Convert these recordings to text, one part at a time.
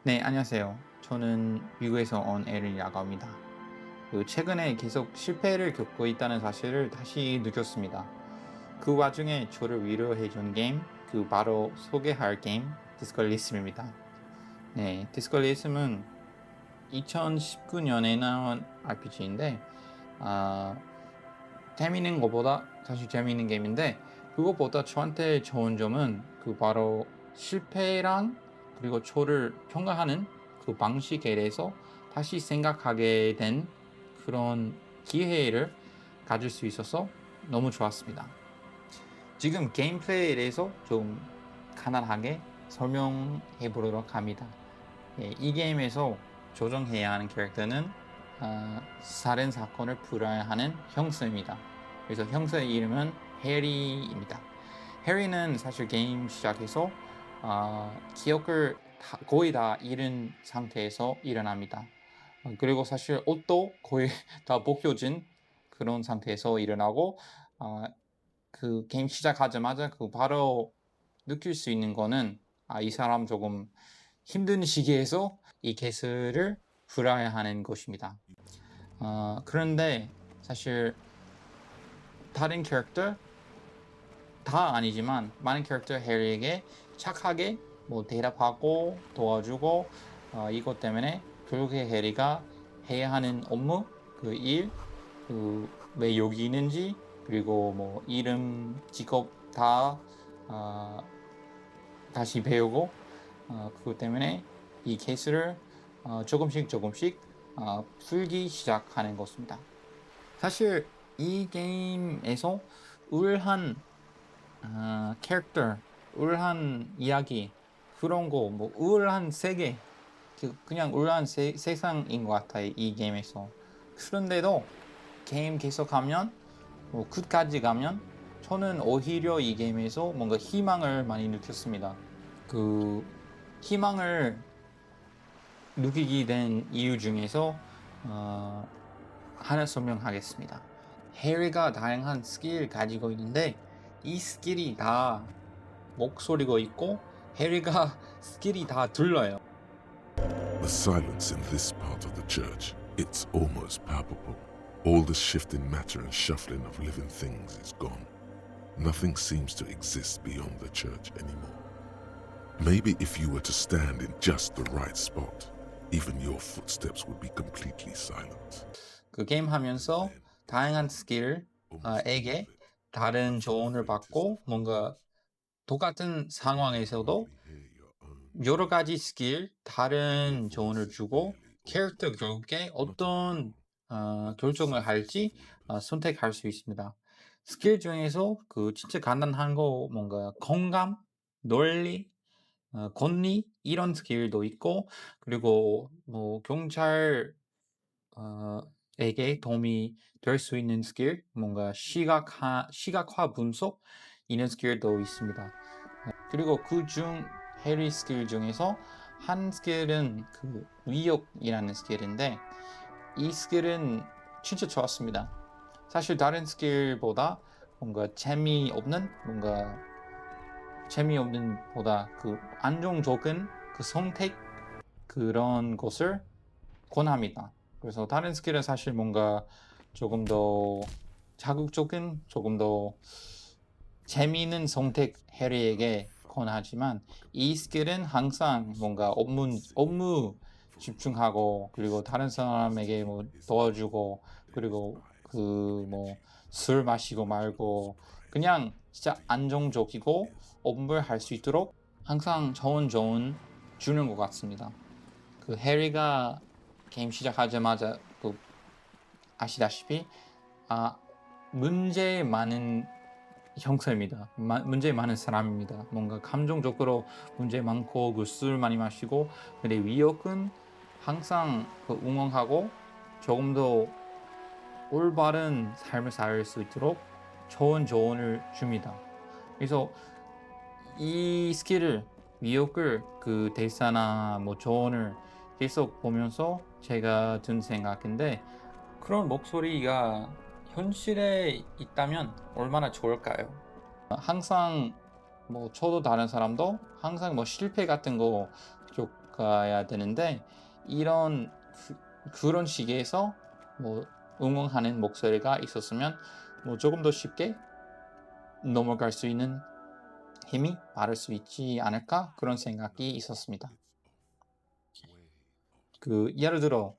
네, 안녕하세요. 저는 미국에서 온 에른이라고 합니다. 최근에 계속 실패를 겪고 있다는 사실을 다시 느꼈습니다. 그 와중에 저를 위로해준 게임, 바로 소개할 게임, 디스컬리즘입니다. 네, 디스컬리즘은 2019년에 나온 RPG인데, 아, 재미있는 것보다 사실 재미있는 게임인데, 그것보다 저한테 좋은 점은 바로 실패랑 그리고 저를 평가하는 그 방식에 대해서 다시 생각하게 된 그런 기회를 가질 수 있어서 너무 좋았습니다. 지금 게임 플레이에 대해서 좀 간단하게 설명해 보도록 합니다. 예, 이 게임에서 조정해야 하는 캐릭터는 살인 사건을 풀어야 하는 형사입니다. 그래서 형사의 이름은 해리입니다. 해리는 사실 게임 시작해서 기억을 거의 다 잃은 상태에서 일어납니다. 그리고 사실 옷도 거의 다 벗겨진 그런 상태에서 일어나고, 어, 그 게임 시작하자마자 바로 느낄 수 있는 거는, 이 사람 조금 힘든 시기에서 이 개수를 풀어야 하는 것입니다. 그런데 사실 다른 캐릭터 다 아니지만 많은 캐릭터 해리에게 착하게 대답하고 도와주고, 이것 때문에 결국에 해리가 해야 하는 업무, 그 일, 왜 여기 있는지, 그리고 이름, 직업 다 다시 배우고, 그것 때문에 이 케이스를 조금씩 조금씩 풀기 시작하는 것입니다. 사실 이 게임에서 우울한 캐릭터, 우울한 이야기, 그런 거, 우울한 세계, 그냥 우울한 세상인 것 같아요, 이 게임에서. 그런데도 게임 계속하면, 끝까지 가면, 저는 오히려 이 게임에서 뭔가 희망을 많이 느꼈습니다. 그 희망을 느끼게 된 이유 중에서 어, 하나 설명하겠습니다. 해리가 다양한 스킬을 가지고 있는데 이 스킬이 다 목소리가 있고 해리가 스킬이 다 들려요. The silence in this part of the church, it's almost palpable. All the shifting matter and shuffling of living things is gone. Nothing seems to exist beyond the church anymore. Maybe if you were to stand in just the right spot, even your footsteps would be completely silent. 그 게임 하면서 다양한 스킬에게 다른 조언을 받고 뭔가 똑같은 상황에서도 여러 가지 스킬, 다른 조언을 주고 캐릭터 결국에 어떤 결정을 할지 선택할 수 있습니다. 스킬 중에서 진짜 간단한 거 뭔가 공감, 논리, 권리 이런 스킬도 있고, 그리고 경찰 에게 도움이 될 수 있는 스킬, 뭔가 시각화 분석 이런 스킬도 있습니다. 그리고 그중 해리 스킬 중에서 한 스킬은 위협이라는 스킬인데 이 스킬은 진짜 좋았습니다. 사실 다른 스킬보다 재미없는 보다 안정적인 선택, 그런 것을 권합니다. 그래서 다른 스킬은 사실 뭔가 조금 더 자극적인, 조금 더 재미있는 선택 해리에게 권하지만 이 스킬은 항상 뭔가 업무 집중하고, 그리고 다른 사람에게 도와주고, 그리고 술 마시고 말고 그냥 진짜 안정적이고 업무를 할 수 있도록 항상 좋은 주는 것 같습니다. 해리가 게임 시작하자마자 아시다시피 문제 많은 형사입니다. 문제 많은 사람입니다. 뭔가 감정적으로 문제 많고 술 많이 마시고, 근데 위협은 항상 응원하고 조금 더 올바른 삶을 살 수 있도록 좋은 조언을 줍니다. 그래서 이 스킬을, 위협을 대사나 조언을 계속 보면서 제가 든 생각인데, 그런 목소리가 현실에 있다면 얼마나 좋을까요? 항상 저도 다른 사람도 항상 실패 같은 거 가야 되는데 이런 그런 시기에서 뭐 응원하는 목소리가 있었으면 뭐 조금 더 쉽게 넘어갈 수 있는 힘이 받을 수 있지 않을까 그런 생각이 있었습니다. 예를 들어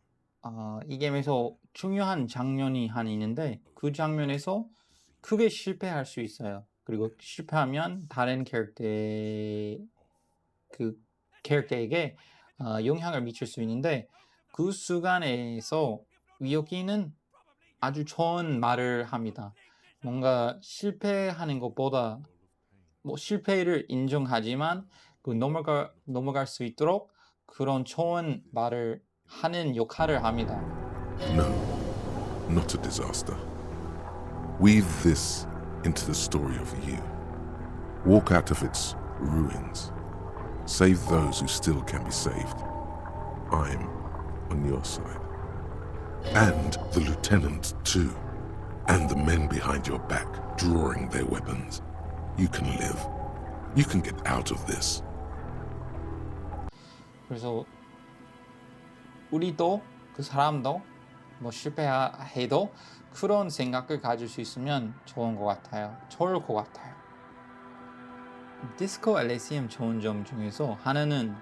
이 게임에서 중요한 장면이 하나 있는데 그 장면에서 크게 실패할 수 있어요. 그리고 실패하면 다른 그 캐릭터에게 영향을 미칠 수 있는데 그 순간에서 위오키는 아주 좋은 말을 합니다. 뭔가 실패하는 것보다 뭐 실패를 인정하지만 넘어갈 수 있도록 그런 좋은 말을 하는 역할을 합니다. No, not a disaster. Weave this into the story of you. Walk out of its ruins. Save those who still can be saved. I'm on your side. And the lieutenant, too. And the men behind your back, drawing their weapons. You can live. You can get out of this. 그래서 우리도 그 사람도 뭐 실패해도 그런 생각을 가질 수 있으면 좋은 것 같아요. 좋을 것 같아요. 디스코 엘리시움 좋은 점 중에서 하나는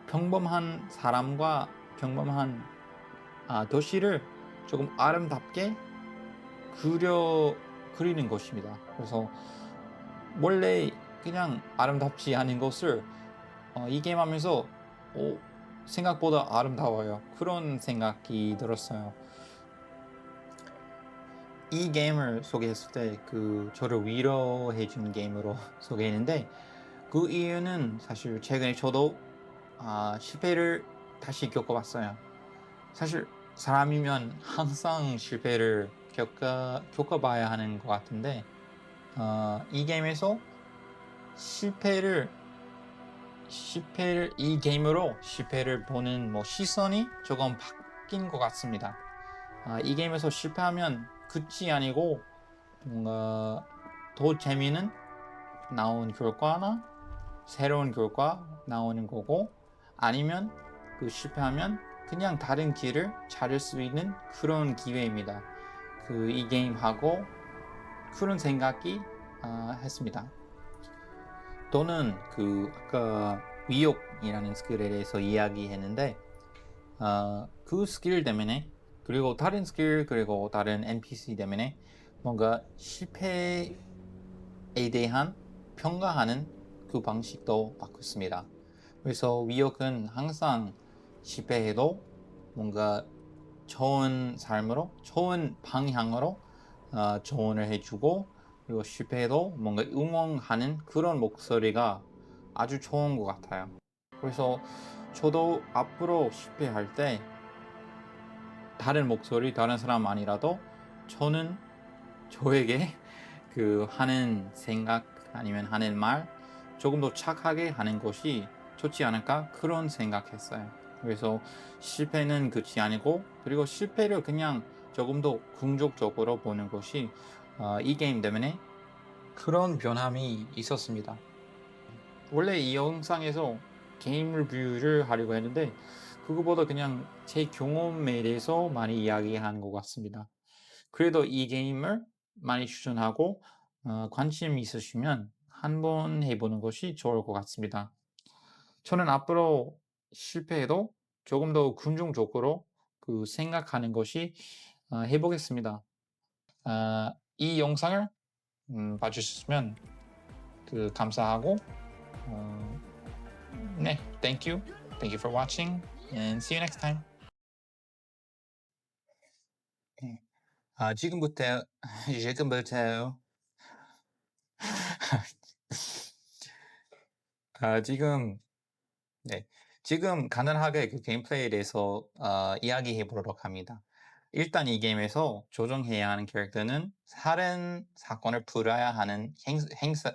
평범한 사람과 평범한 도시를 조금 아름답게 그리는 것입니다. 그래서 원래 그냥 아름답지 않은 것을 이 게임 하면서 생각보다 아름다워요. 그런 생각이 들었어요. 이 게임을 소개했을 때 저를 위로해 준 게임으로 소개했는데 그 이유는 사실 최근에 저도 실패를 다시 겪어봤어요. 사실 사람이면 항상 실패를 겪어봐야 하는 것 같은데 이 게임에서 이 게임으로 실패를 보는 시선이 조금 바뀐 것 같습니다. 이 게임에서 실패하면 끝이 아니고 뭔가 더 재미는 나온 결과나 새로운 결과 나오는 거고 아니면 실패하면 그냥 다른 길을 찾을 수 있는 그런 기회입니다. 이 게임하고 그런 생각이 했습니다. 또는 아까 위욕이라는 스킬에 대해서 이야기했는데 그 스킬 때문에 그리고 다른 스킬 그리고 다른 NPC 때문에 뭔가 실패에 대한 평가하는 그 방식도 바꿨습니다. 그래서 위욕은 항상 실패해도 뭔가 좋은 삶으로 좋은 방향으로 조언을 해주고 그리고 실패해도 뭔가 응원하는 그런 목소리가 아주 좋은 것 같아요. 그래서 저도 앞으로 실패할 때 다른 목소리, 다른 사람 아니라도 저는 저에게 하는 생각 아니면 하는 말 조금 더 착하게 하는 것이 좋지 않을까 그런 생각했어요. 그래서 실패는 끝이 아니고 그리고 실패를 그냥 조금 더 긍정적으로 보는 것이 이 게임 때문에 그런 변함이 있었습니다. 원래 이 영상에서 게임 리뷰를 하려고 했는데 그거보다 그냥 제 경험에 대해서 많이 이야기하는 것 같습니다. 그래도 이 게임을 많이 추천하고 관심 있으시면 한번 해보는 것이 좋을 것 같습니다. 저는 앞으로 실패해도 조금 더 긍정적으로 생각하는 것이 해보겠습니다. 이 영상을 봐주셨으면 감사하고 네, thank you. Thank you for watching and see you next time. 네. 지금부터 지금 네. 지금 간단하게 게임 플레이에 대해서 이야기해 보도록 합니다. 일단 이 게임에서 조정해야 하는 캐릭터는 살인 사건을 풀어야 하는 행사,